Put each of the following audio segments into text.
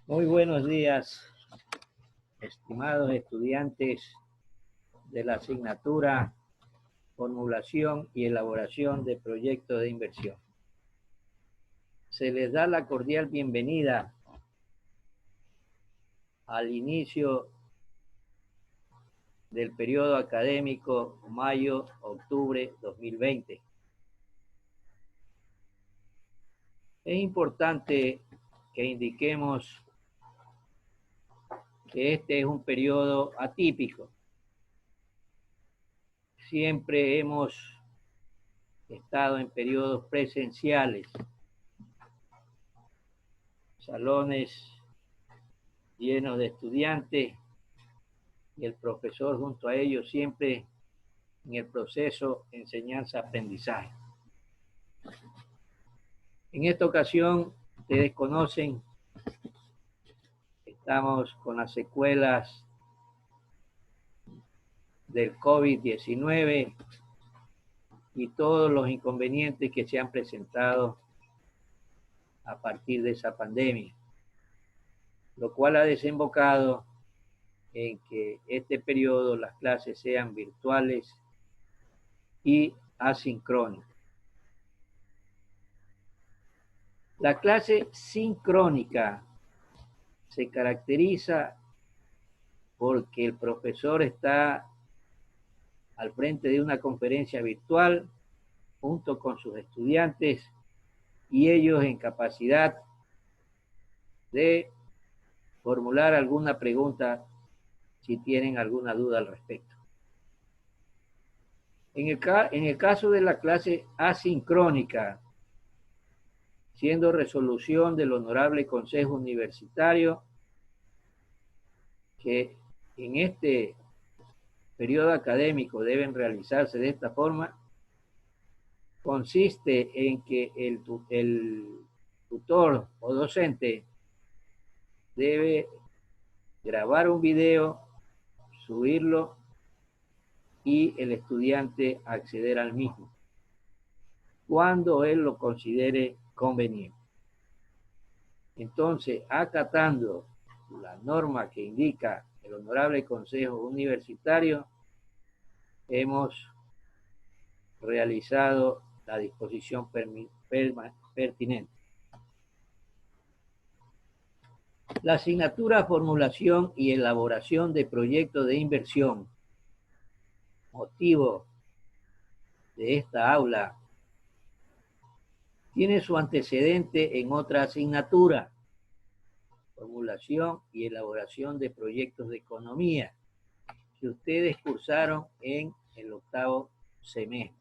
Muy buenos días, estimados estudiantes de la asignatura Formulación y Elaboración de Proyectos de Inversión. Se les da la cordial bienvenida al inicio del periodo académico mayo-octubre 2020. Es importante que indiquemos que este es un periodo atípico. Siempre hemos estado en periodos presenciales, salones llenos de estudiantes y el profesor junto a ellos siempre en el proceso enseñanza-aprendizaje. En esta ocasión, ustedes conocen, estamos con las secuelas del COVID-19 y todos los inconvenientes que se han presentado a partir de esa pandemia, lo cual ha desembocado en que este periodo las clases sean virtuales y asincrónicas. La clase sincrónica se caracteriza porque el profesor está al frente de una conferencia virtual junto con sus estudiantes y ellos en capacidad de formular alguna pregunta si tienen alguna duda al respecto. En el caso de la clase asincrónica, siendo resolución del Honorable Consejo Universitario, que en este periodo académico deben realizarse de esta forma, consiste en que el tutor o docente debe grabar un video, subirlo y el estudiante acceder al mismo cuando él lo considere conveniente. Entonces, acatando la norma que indica el Honorable Consejo Universitario, hemos realizado la disposición pertinente. La asignatura Formulación y Elaboración de Proyectos de Inversión, motivo de esta aula, tiene su antecedente en otra asignatura, Formulación y Elaboración de Proyectos de Economía, que ustedes cursaron en el octavo semestre.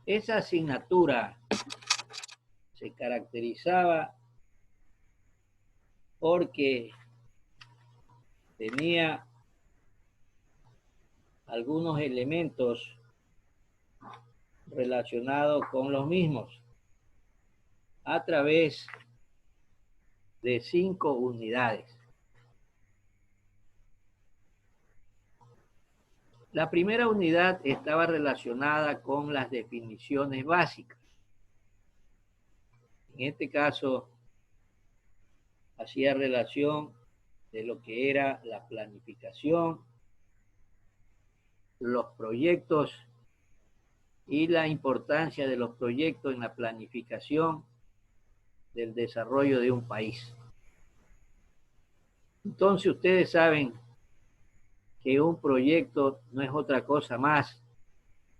Esa asignatura se caracterizaba porque tenía algunos elementos relacionados con los mismos a través de 5 unidades. La primera unidad estaba relacionada con las definiciones básicas. En este caso, hacía relación de lo que era la planificación, los proyectos y la importancia de los proyectos en la planificación del desarrollo de un país. Entonces ustedes saben que un proyecto no es otra cosa más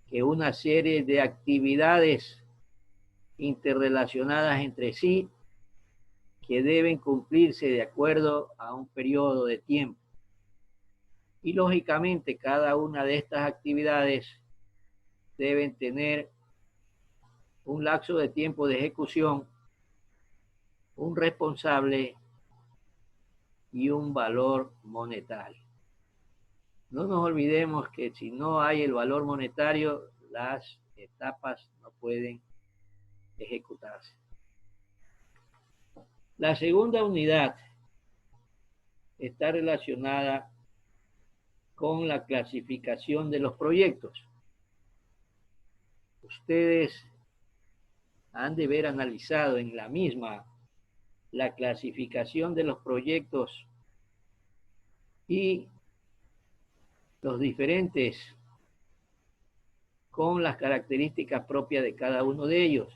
que una serie de actividades interrelacionadas entre sí que deben cumplirse de acuerdo a un periodo de tiempo. Y lógicamente cada una de estas actividades deben tener un lapso de tiempo de ejecución, un responsable y un valor monetario. No nos olvidemos que si no hay el valor monetario, las etapas no pueden ejecutarse. La segunda unidad está relacionada con la clasificación de los proyectos. Ustedes han de ver analizado en la misma la clasificación de los proyectos y los diferentes con las características propias de cada uno de ellos.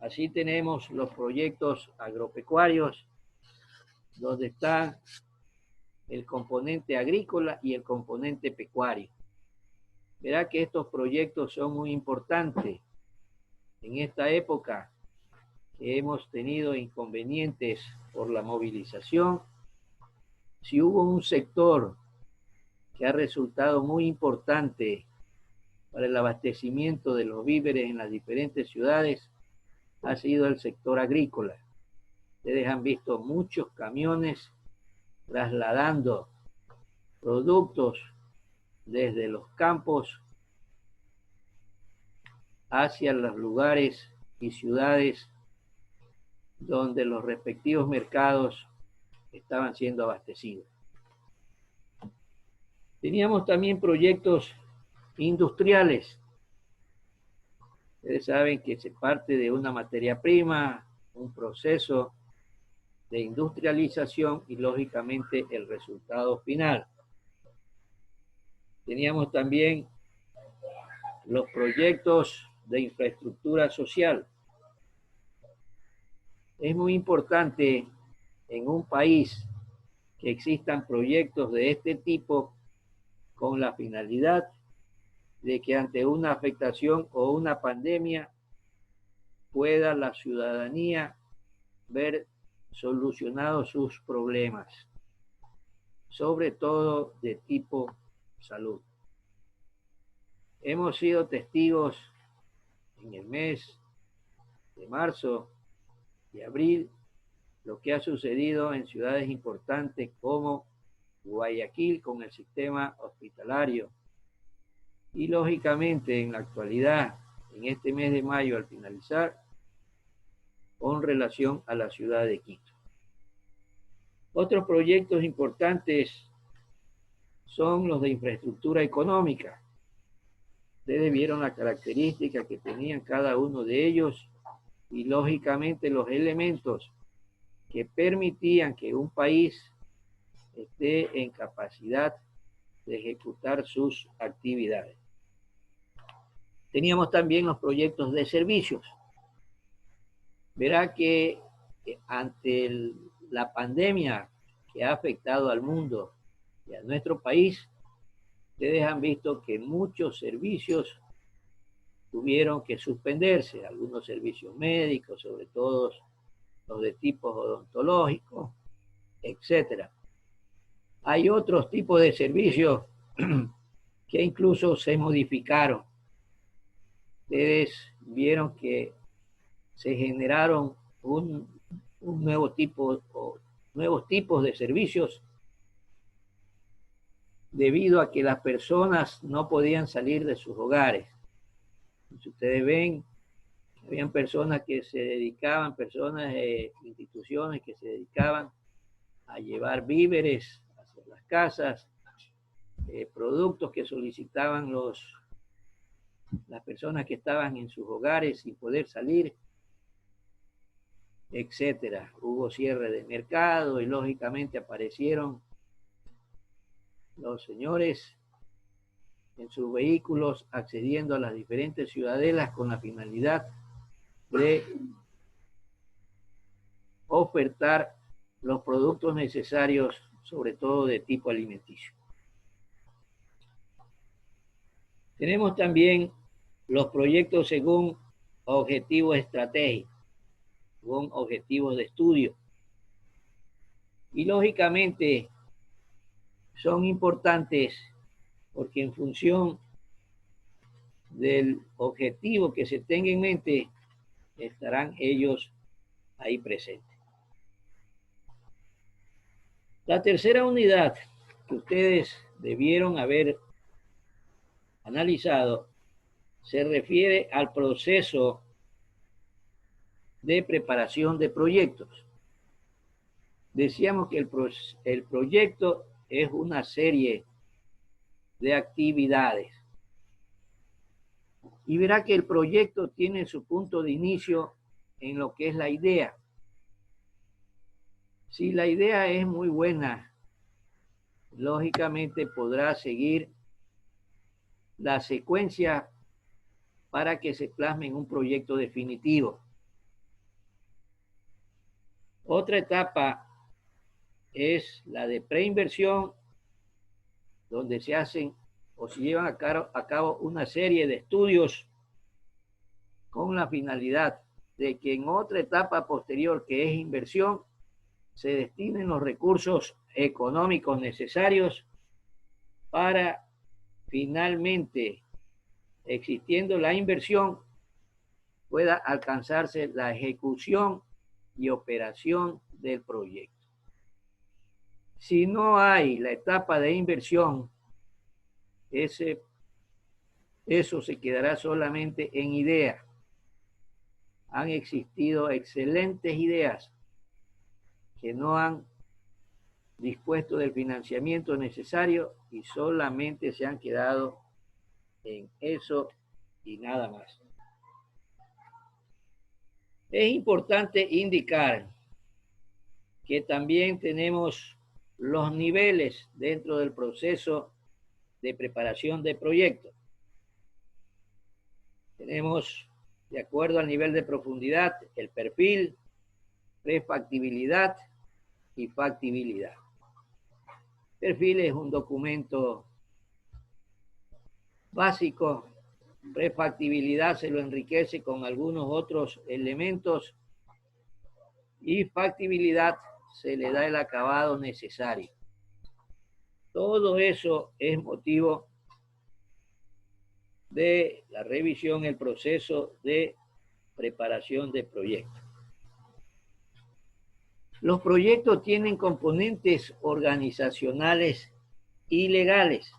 Así tenemos los proyectos agropecuarios, donde está el componente agrícola y el componente pecuario. Verá que estos proyectos son muy importantes en esta época que hemos tenido inconvenientes por la movilización. Si hubo un sector que ha resultado muy importante para el abastecimiento de los víveres en las diferentes ciudades, ha sido el sector agrícola. Ustedes han visto muchos camiones trasladando productos desde los campos hacia los lugares y ciudades donde los respectivos mercados estaban siendo abastecidos. Teníamos también proyectos industriales. Ustedes saben que se parte de una materia prima, un proceso de industrialización y lógicamente el resultado final. Teníamos también los proyectos de infraestructura social. Es muy importante en un país que existan proyectos de este tipo con la finalidad de que ante una afectación o una pandemia pueda la ciudadanía ver solucionados sus problemas, sobre todo de tipo salud. Hemos sido testigos en el mes de marzo y abril lo que ha sucedido en ciudades importantes como Guayaquil con el sistema hospitalario y lógicamente en la actualidad, en este mes de mayo al finalizar, con relación a la ciudad de Quito. Otros proyectos importantes son los de infraestructura económica. Ustedes vieron la característica que tenían cada uno de ellos y lógicamente los elementos que permitían que un país esté en capacidad de ejecutar sus actividades. Teníamos también los proyectos de servicios. Verá que ante la pandemia que ha afectado al mundo y a nuestro país, ustedes han visto que muchos servicios tuvieron que suspenderse, algunos servicios médicos, sobre todo los de tipo odontológico, etcétera. Hay otros tipos de servicios que incluso se modificaron. Ustedes vieron que se generaron un nuevo tipo o nuevos tipos de servicios debido a que las personas no podían salir de sus hogares. Si ustedes ven, habían personas que se dedicaban, instituciones que se dedicaban a llevar víveres hacia las casas, productos que solicitaban las personas que estaban en sus hogares sin poder salir, etcétera. Hubo cierre de mercado y lógicamente aparecieron los señores en sus vehículos accediendo a las diferentes ciudadelas con la finalidad de ofertar los productos necesarios, sobre todo de tipo alimenticio. Tenemos también los proyectos según objetivos estratégicos, según objetivos de estudio. Y lógicamente son importantes porque en función del objetivo que se tenga en mente, estarán ellos ahí presentes. La tercera unidad que ustedes debieron haber analizado se refiere al proceso de preparación de proyectos. Decíamos que el proyecto es una serie de actividades. Y verá que el proyecto tiene su punto de inicio en lo que es la idea. Si la idea es muy buena, lógicamente podrá seguir la secuencia para que se plasme en un proyecto definitivo. Otra etapa es la de preinversión, donde se hacen o se llevan a cabo una serie de estudios con la finalidad de que en otra etapa posterior, que es inversión, se destinen los recursos económicos necesarios para finalmente, existiendo la inversión, pueda alcanzarse la ejecución y operación del proyecto. Si no hay la etapa de inversión, eso se quedará solamente en idea. Han existido excelentes ideas que no han dispuesto del financiamiento necesario y solamente se han quedado en eso y nada más. Es importante indicar que también tenemos los niveles dentro del proceso de preparación de proyectos. Tenemos, de acuerdo al nivel de profundidad, el perfil, prefactibilidad y factibilidad. Perfil es un documento básico. Prefactibilidad se lo enriquece con algunos otros elementos y factibilidad se le da el acabado necesario. Todo eso es motivo de la revisión, el proceso de preparación de proyectos. Los proyectos tienen componentes organizacionales y legales.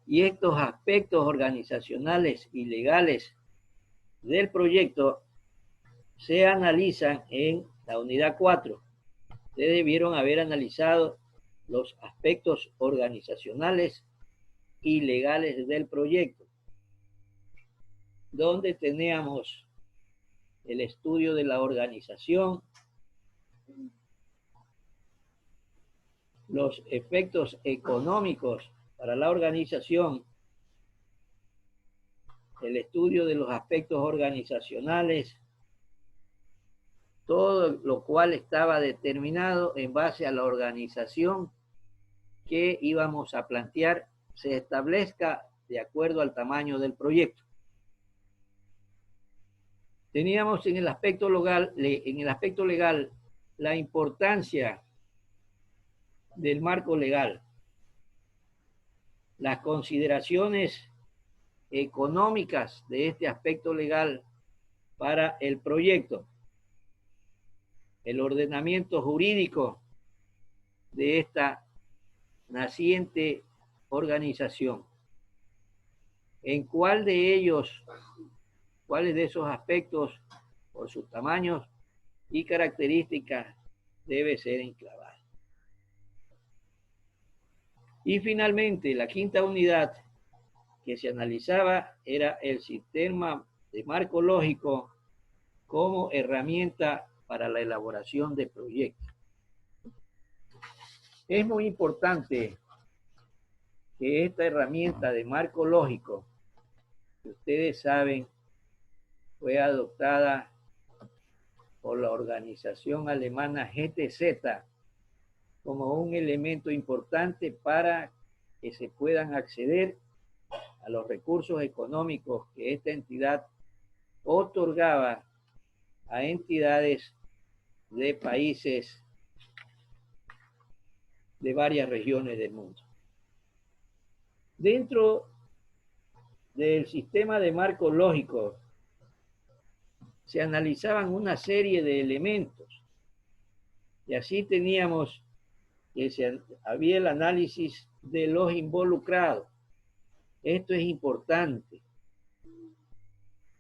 Y estos aspectos organizacionales y legales del proyecto se analizan en la unidad 4. Ustedes debieron haber analizado los aspectos organizacionales y legales del proyecto, donde teníamos el estudio de la organización, los efectos económicos para la organización, el estudio de los aspectos organizacionales, todo lo cual estaba determinado en base a la organización que íbamos a plantear se establezca de acuerdo al tamaño del proyecto. Teníamos en el aspecto legal la importancia del marco legal, las consideraciones económicas de este aspecto legal para el proyecto, el ordenamiento jurídico de esta naciente organización. ¿En cuáles de esos aspectos, por sus tamaños y características, debe ser enclavado? Y finalmente, la quinta unidad que se analizaba era el sistema de marco lógico como herramienta para la elaboración de proyectos. Es muy importante que esta herramienta de marco lógico, que ustedes saben, fue adoptada por la organización alemana GTZ como un elemento importante para que se puedan acceder a los recursos económicos que esta entidad otorgaba a entidades de países de varias regiones del mundo. Dentro del sistema de marco lógico se analizaban una serie de elementos y así teníamos que había el análisis de los involucrados. Esto es importante.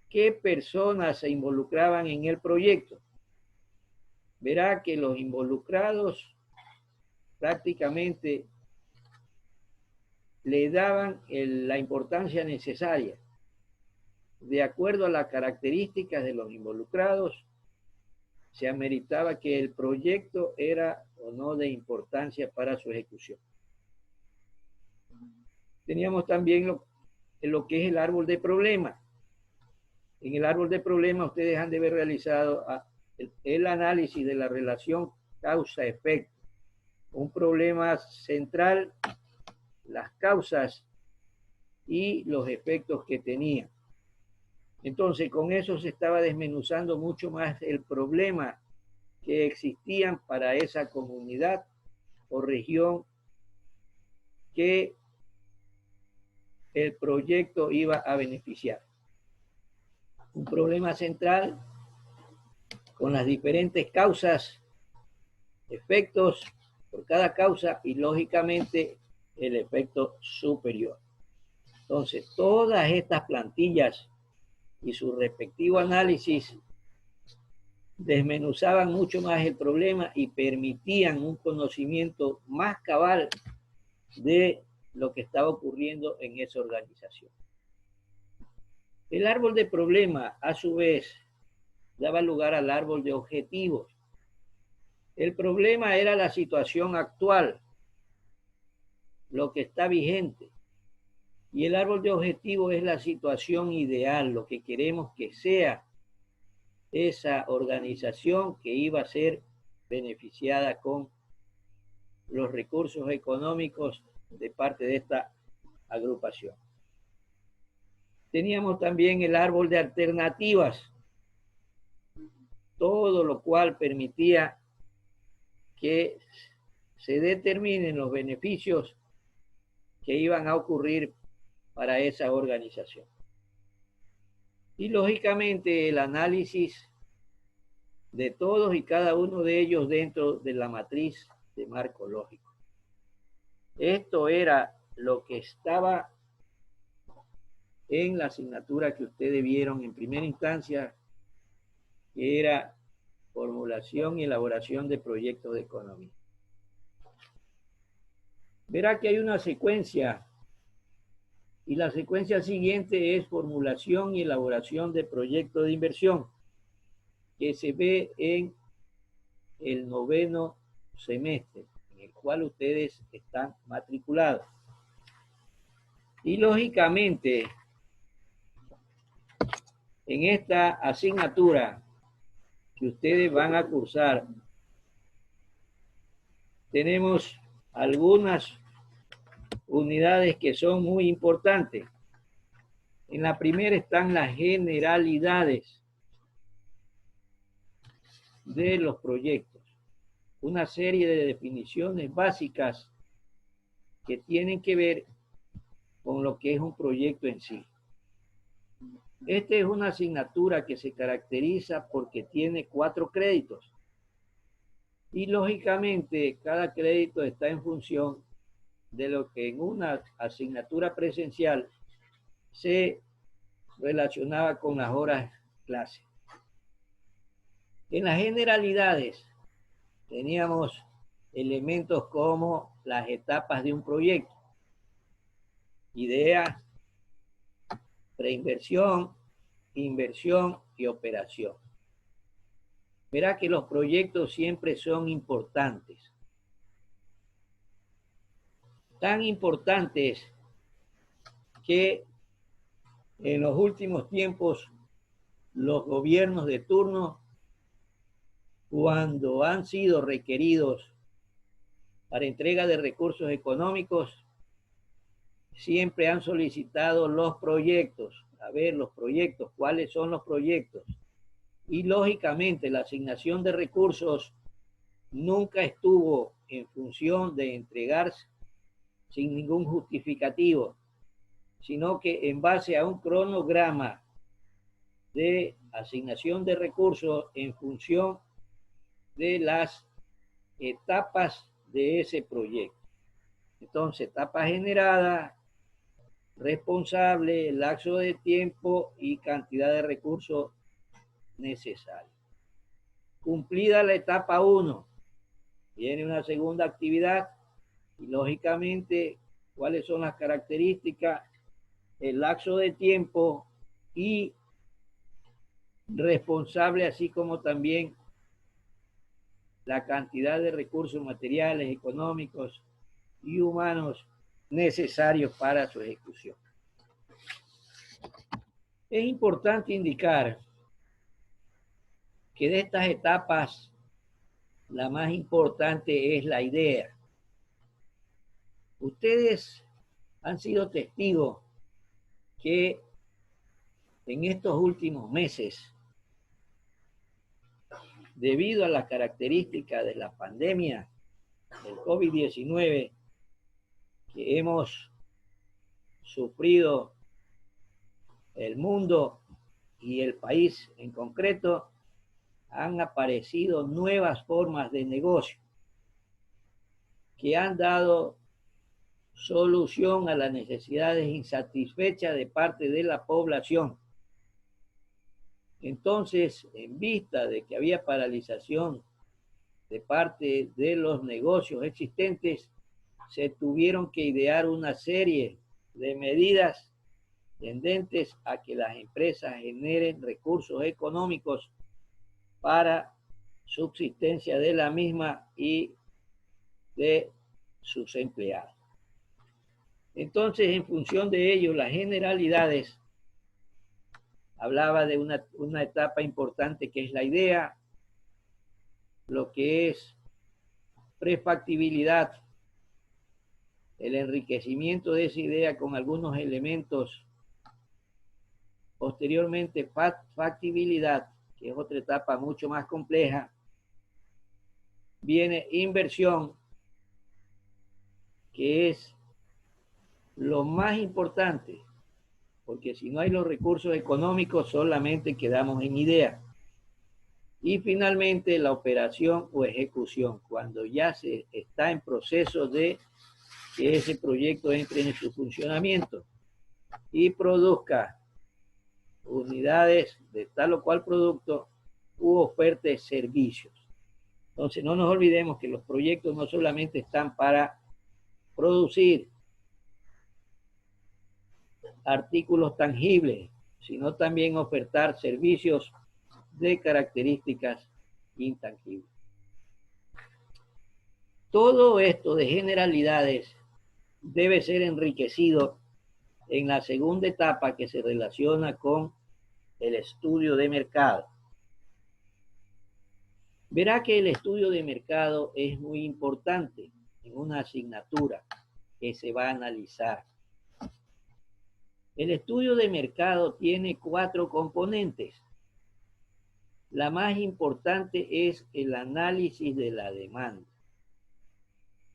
¿Qué personas se involucraban en el proyecto? Verá que los involucrados prácticamente le daban la importancia necesaria. De acuerdo a las características de los involucrados, se ameritaba que el proyecto era o no de importancia para su ejecución. Teníamos también lo que es el árbol de problemas. En el árbol de problemas ustedes han de haber realizado el análisis de la relación causa-efecto. Un problema central, las causas y los efectos que tenía. Entonces, con eso se estaba desmenuzando mucho más el problema que existían para esa comunidad o región que el proyecto iba a beneficiar. Un problema central con las diferentes causas, efectos por cada causa y lógicamente el efecto superior. Entonces, todas estas plantillas y su respectivo análisis desmenuzaban mucho más el problema y permitían un conocimiento más cabal de lo que estaba ocurriendo en esa organización. El árbol de problema, a su vez, daba lugar al árbol de objetivos. El problema era la situación actual, lo que está vigente. Y el árbol de objetivos es la situación ideal, lo que queremos que sea esa organización que iba a ser beneficiada con los recursos económicos de parte de esta agrupación. Teníamos también el árbol de alternativas, todo lo cual permitía que se determinen los beneficios que iban a ocurrir para esa organización. Y lógicamente el análisis de todos y cada uno de ellos dentro de la matriz de marco lógico. Esto era lo que estaba en la asignatura que ustedes vieron en primera instancia, que era formulación y elaboración de proyectos de economía. Verá que hay una secuencia y la secuencia siguiente es formulación y elaboración de proyectos de inversión, que se ve en el 9º semestre, en el cual ustedes están matriculados. Y lógicamente, en esta asignatura que ustedes van a cursar, tenemos algunas unidades que son muy importantes. En la primera están las generalidades de los proyectos, una serie de definiciones básicas que tienen que ver con lo que es un proyecto en sí. Esta es una asignatura que se caracteriza porque tiene 4 créditos y lógicamente cada crédito está en función de lo que en una asignatura presencial se relacionaba con las horas clase. En las generalidades teníamos elementos como las etapas de un proyecto, idea, preinversión, inversión y operación. Verá que los proyectos siempre son importantes. Tan importantes que en los últimos tiempos los gobiernos de turno, cuando han sido requeridos para entrega de recursos económicos, siempre han solicitado los proyectos. A ver, los proyectos, ¿cuáles son los proyectos? Y lógicamente la asignación de recursos nunca estuvo en función de entregarse sin ningún justificativo, sino que en base a un cronograma de asignación de recursos en función de las etapas de ese proyecto. Entonces, etapa generada, responsable, lapso de tiempo y cantidad de recursos necesarios. Cumplida la etapa 1, viene una segunda actividad y lógicamente cuáles son las características, el lapso de tiempo y responsable, así como también la cantidad de recursos materiales, económicos y humanos necesarios para su ejecución. Es importante indicar que de estas etapas, la más importante es la idea. Ustedes han sido testigos que en estos últimos meses, debido a las características de la pandemia del COVID-19 que hemos sufrido el mundo y el país en concreto, han aparecido nuevas formas de negocio que han dado solución a las necesidades insatisfechas de parte de la población. Entonces, en vista de que había paralización de parte de los negocios existentes, se tuvieron que idear una serie de medidas tendentes a que las empresas generen recursos económicos para subsistencia de la misma y de sus empleados. Entonces, en función de ello, las generalidades hablaba de una etapa importante que es la idea, lo que es prefactibilidad, el enriquecimiento de esa idea con algunos elementos, posteriormente factibilidad, que es otra etapa mucho más compleja, viene inversión, que es lo más importante, porque si no hay los recursos económicos solamente quedamos en idea. Y finalmente la operación o ejecución, cuando ya se está en proceso de que ese proyecto entre en su funcionamiento y produzca unidades de tal o cual producto u oferte servicios. Entonces no nos olvidemos que los proyectos no solamente están para producir artículos tangibles, sino también ofertar servicios de características intangibles. Todo esto de generalidades debe ser enriquecido en la segunda etapa que se relaciona con el estudio de mercado. Verá que el estudio de mercado es muy importante en una asignatura que se va a analizar. El estudio de mercado tiene 4 componentes. La más importante es el análisis de la demanda.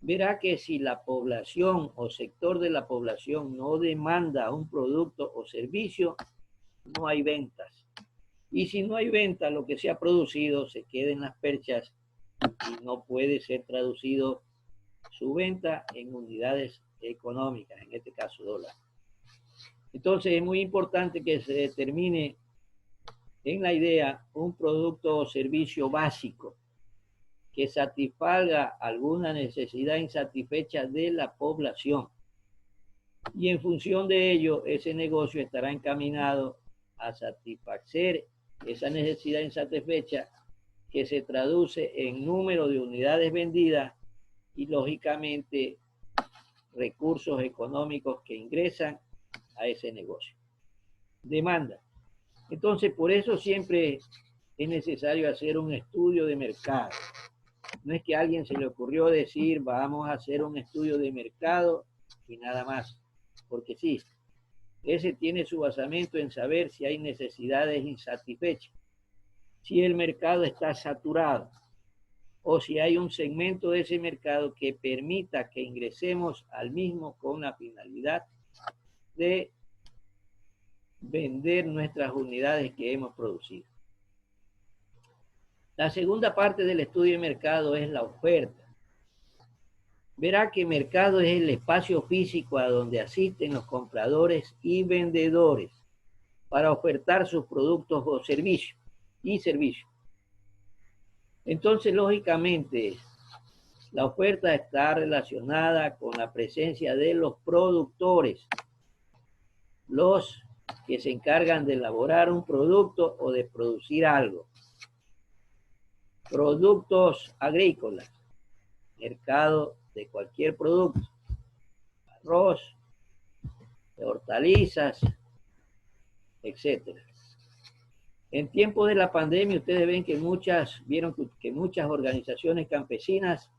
Verá que si la población o sector de la población no demanda un producto o servicio, no hay ventas. Y si no hay venta, lo que se ha producido se queda en las perchas y no puede ser traducido su venta en unidades económicas, en este caso dólares. Entonces es muy importante que se determine en la idea un producto o servicio básico que satisfaga alguna necesidad insatisfecha de la población. Y en función de ello, ese negocio estará encaminado a satisfacer esa necesidad insatisfecha que se traduce en número de unidades vendidas y, lógicamente, recursos económicos que ingresan a ese negocio. Demanda. Entonces, por eso siempre es necesario hacer un estudio de mercado. No es que a alguien se le ocurrió decir, vamos a hacer un estudio de mercado y nada más, porque sí, ese tiene su basamento en saber si hay necesidades insatisfechas, si el mercado está saturado o si hay un segmento de ese mercado que permita que ingresemos al mismo con la finalidad de vender nuestras unidades que hemos producido. La segunda parte del estudio de mercado es la oferta. Verá que mercado es el espacio físico a donde asisten los compradores y vendedores para ofertar sus productos o servicios y servicios. Entonces, lógicamente, la oferta está relacionada con la presencia de los productores, los que se encargan de elaborar un producto o de producir algo. productos agrícolas, mercado de cualquier producto, arroz, hortalizas, etcétera. En tiempos de la pandemia, ustedes ven que vieron que muchas organizaciones campesinas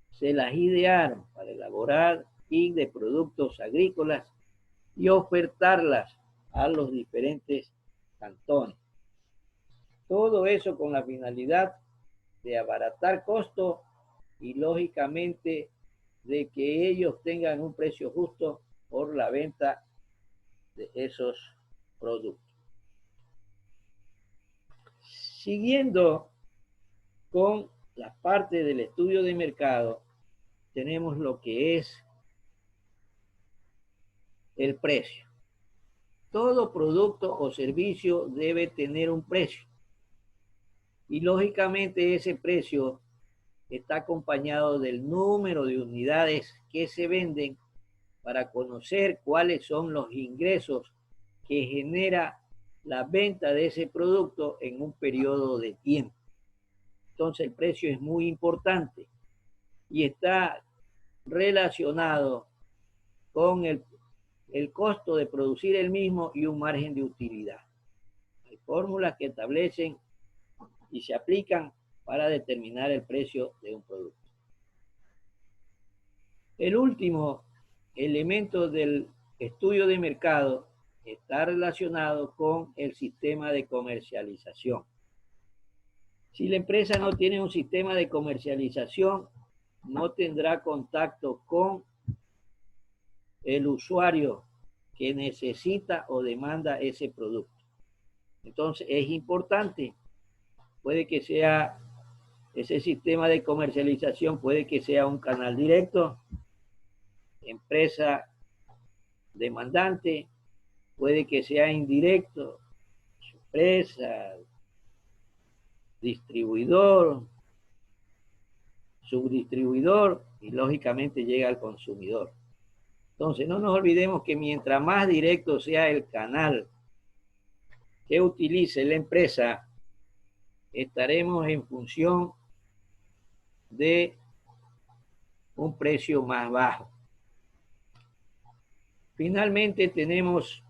se las idearon para elaborar kits de productos agrícolas y ofertarlas a los diferentes cantones. Todo eso con la finalidad de abaratar costos y, lógicamente, de que ellos tengan un precio justo por la venta de esos productos. Siguiendo con la parte del estudio de mercado, tenemos lo que es el precio. Todo producto o servicio debe tener un precio. Y lógicamente ese precio está acompañado del número de unidades que se venden para conocer cuáles son los ingresos que genera la venta de ese producto en un periodo de tiempo. Entonces el precio es muy importante y está relacionado con el costo de producir el mismo y un margen de utilidad. Hay fórmulas que establecen y se aplican para determinar el precio de un producto. El último elemento del estudio de mercado está relacionado con el sistema de comercialización. Si la empresa no tiene un sistema de comercialización, no tendrá contacto con el usuario que necesita o demanda ese producto. Entonces es importante, puede que sea ese sistema de comercialización, puede que sea un canal directo, empresa demandante, puede que sea indirecto, empresa, distribuidor, subdistribuidor y lógicamente llega al consumidor. Entonces no nos olvidemos que mientras más directo sea el canal que utilice la empresa, estaremos en función de un precio más bajo. Finalmente tenemos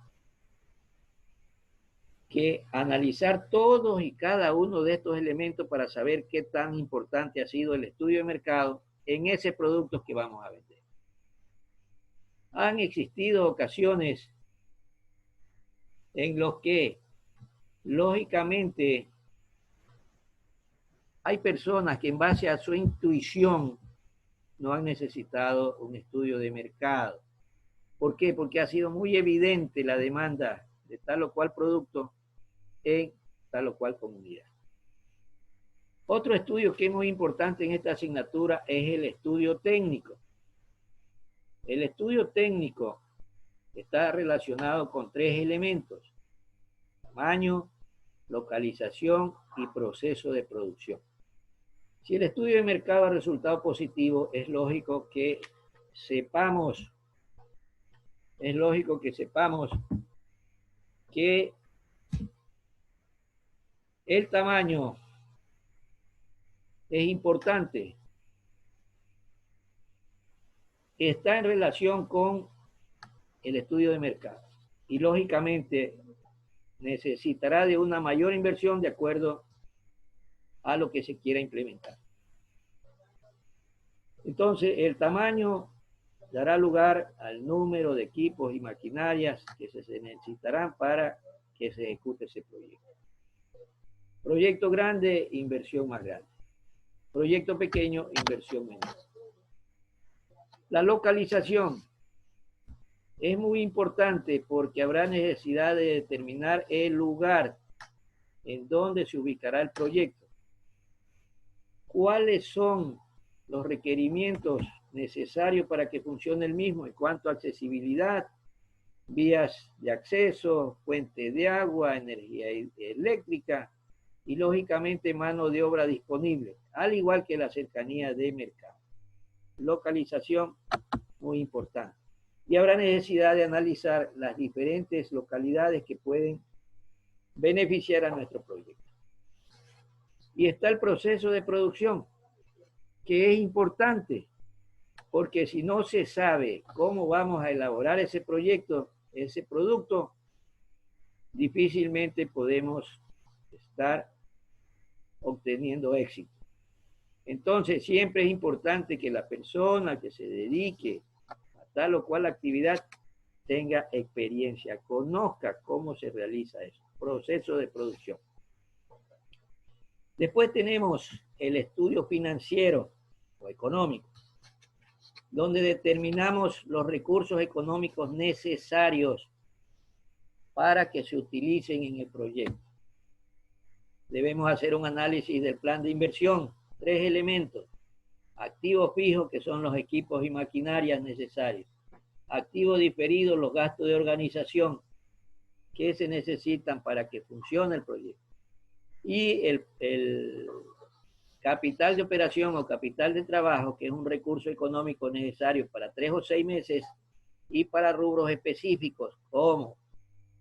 que analizar todos y cada uno de estos elementos para saber qué tan importante ha sido el estudio de mercado en ese producto que vamos a vender. Han existido ocasiones en las que, lógicamente, hay personas que en base a su intuición no han necesitado un estudio de mercado. ¿Por qué? Porque ha sido muy evidente la demanda de tal o cual producto en tal o cual comunidad. Otro estudio que es muy importante en esta asignatura es el estudio técnico. El estudio técnico está relacionado con tres elementos: tamaño, localización y proceso de producción. Si el estudio de mercado ha resultado positivo, es lógico que sepamos que el tamaño es importante. Está en relación con el estudio de mercado y lógicamente necesitará de una mayor inversión de acuerdo a lo que se quiera implementar. Entonces, el tamaño dará lugar al número de equipos y maquinarias que se necesitarán para que se ejecute ese proyecto. Proyecto grande, inversión más grande. Proyecto pequeño, inversión menor. La localización es muy importante porque habrá necesidad de determinar el lugar en donde se ubicará el proyecto. ¿Cuáles son los requerimientos necesarios para que funcione el mismo en cuanto a accesibilidad, vías de acceso, fuente de agua, energía eléctrica y lógicamente mano de obra disponible, al igual que la cercanía de mercado? Localización muy importante. Y habrá necesidad de analizar las diferentes localidades que pueden beneficiar a nuestro proyecto. Y está el proceso de producción, que es importante, porque si no se sabe cómo vamos a elaborar ese proyecto, ese producto, difícilmente podemos estar obteniendo éxito. Entonces, siempre es importante que la persona que se dedique a tal o cual actividad tenga experiencia, conozca cómo se realiza eso, proceso de producción. Después tenemos el estudio financiero o económico, donde determinamos los recursos económicos necesarios para que se utilicen en el proyecto. Debemos hacer un análisis del plan de inversión, 3 elementos: activos fijos, que son los equipos y maquinarias necesarios; activos diferidos, los gastos de organización que se necesitan para que funcione el proyecto; y el capital de operación o capital de trabajo, que es un recurso económico necesario para 3 o 6 meses y para rubros específicos como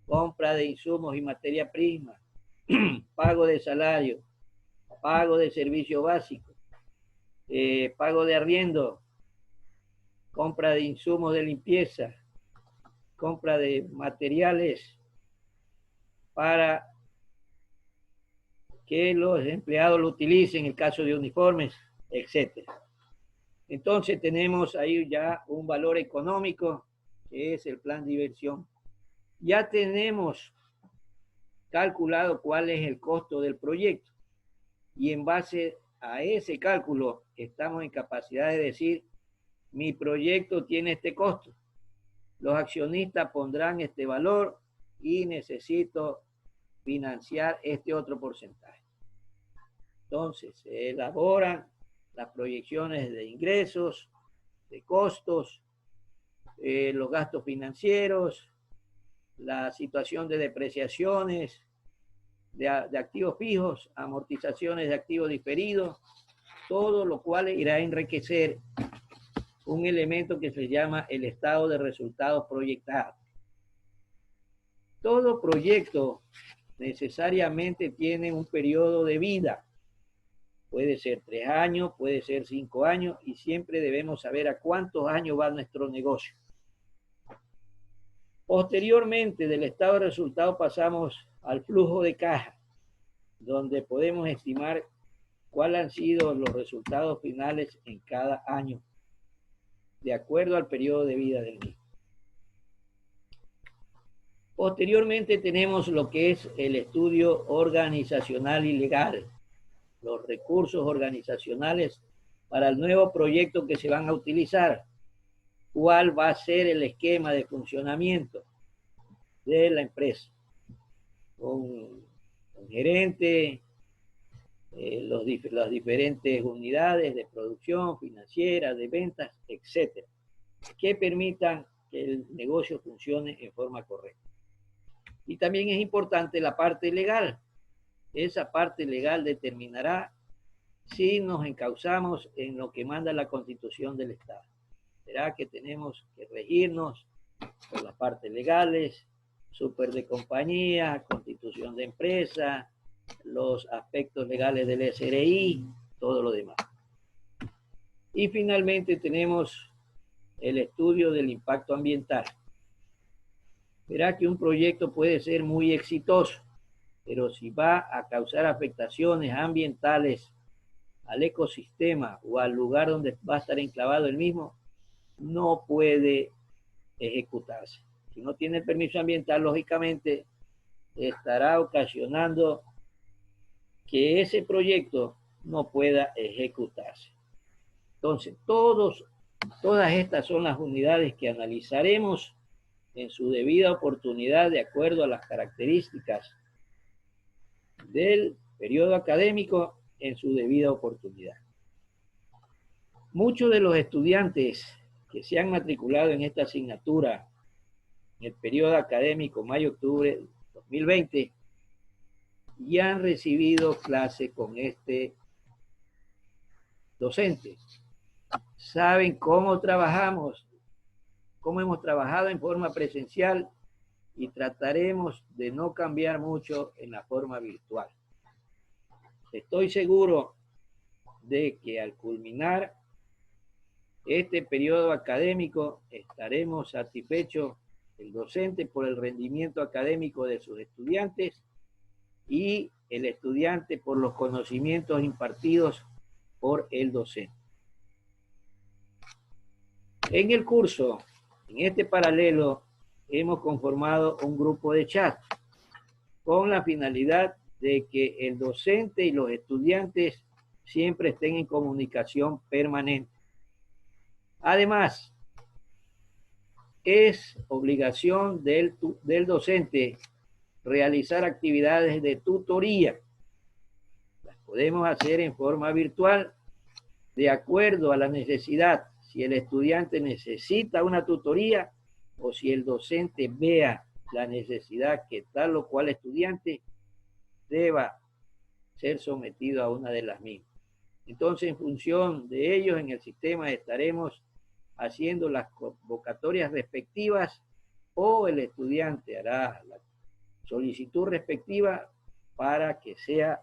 compra de insumos y materia prima, pago de salario, pago de servicio básico, pago de arriendo, compra de insumos de limpieza, compra de materiales para que los empleados lo utilicen en el caso de uniformes, etc. Entonces tenemos ahí ya un valor económico, que es el plan de inversión. Ya tenemos calculado cuál es el costo del proyecto, y en base a ese cálculo estamos en capacidad de decir: mi proyecto tiene este costo, los accionistas pondrán este valor y necesito financiar este otro porcentaje. Entonces se elaboran las proyecciones de ingresos, de costos, los gastos financieros, la situación de depreciaciones de activos fijos, amortizaciones de activos diferidos, todo lo cual irá a enriquecer un elemento que se llama el estado de resultados proyectados. Todo proyecto necesariamente tiene un periodo de vida. Puede ser 3 años, puede ser 5 años, y siempre debemos saber a cuántos años va nuestro negocio. Posteriormente del estado de resultados pasamos al flujo de caja, donde podemos estimar cuáles han sido los resultados finales en cada año, de acuerdo al periodo de vida del mismo. Posteriormente tenemos lo que es el estudio organizacional y legal, los recursos organizacionales para el nuevo proyecto que se van a utilizar, cuál va a ser el esquema de funcionamiento de la empresa, con gerente, las diferentes unidades de producción, financiera, de ventas, etcétera, que permitan que el negocio funcione en forma correcta. Y también es importante la parte legal. Esa parte legal determinará si nos encauzamos en lo que manda la Constitución del Estado. Será que tenemos que regirnos por las partes legales, super de compañía, constitución de empresa, los aspectos legales del SRI, todo lo demás. Y finalmente tenemos el estudio del impacto ambiental. Verá que un proyecto puede ser muy exitoso, pero si va a causar afectaciones ambientales al ecosistema o al lugar donde va a estar enclavado el mismo, no puede ejecutarse. Si no tiene permiso ambiental, lógicamente estará ocasionando que ese proyecto no pueda ejecutarse. Entonces, todas estas son las unidades que analizaremos en su debida oportunidad de acuerdo a las características del periodo académico en su debida oportunidad. Muchos de los estudiantes que se han matriculado en esta asignatura en el periodo académico mayo-octubre 2020 ya han recibido clase con este docente. Saben cómo trabajamos, cómo hemos trabajado en forma presencial, y trataremos de no cambiar mucho en la forma virtual. Estoy seguro de que al culminar este periodo académico estaremos satisfechos el docente por el rendimiento académico de sus estudiantes y el estudiante por los conocimientos impartidos por el docente. En el curso, en este paralelo, hemos conformado un grupo de chat con la finalidad de que el docente y los estudiantes siempre estén en comunicación permanente. Además, es obligación del docente realizar actividades de tutoría. Las podemos hacer en forma virtual de acuerdo a la necesidad, si el estudiante necesita una tutoría o si el docente vea la necesidad que tal o cual estudiante deba ser sometido a una de las mismas. Entonces, en función de ellos, en el sistema estaremos haciendo las convocatorias respectivas o el estudiante hará la solicitud respectiva para que sea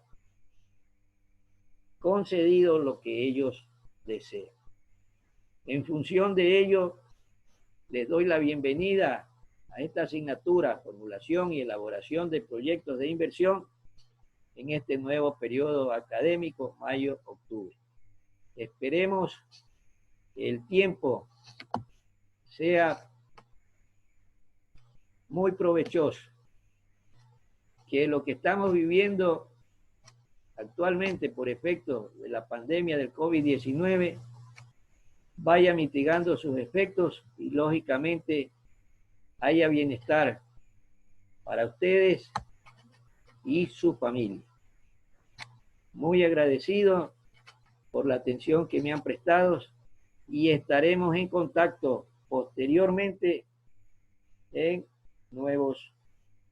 concedido lo que ellos desean. En función de ello, les doy la bienvenida a esta asignatura, formulación y elaboración de proyectos de inversión en este nuevo periodo académico, mayo-octubre. Esperemos que el tiempo sea muy provechoso, que lo que estamos viviendo actualmente por efecto de la pandemia del COVID-19 vaya mitigando sus efectos y lógicamente haya bienestar para ustedes y su familia. Muy agradecido por la atención que me han prestado y estaremos en contacto posteriormente en nuevos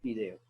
videos.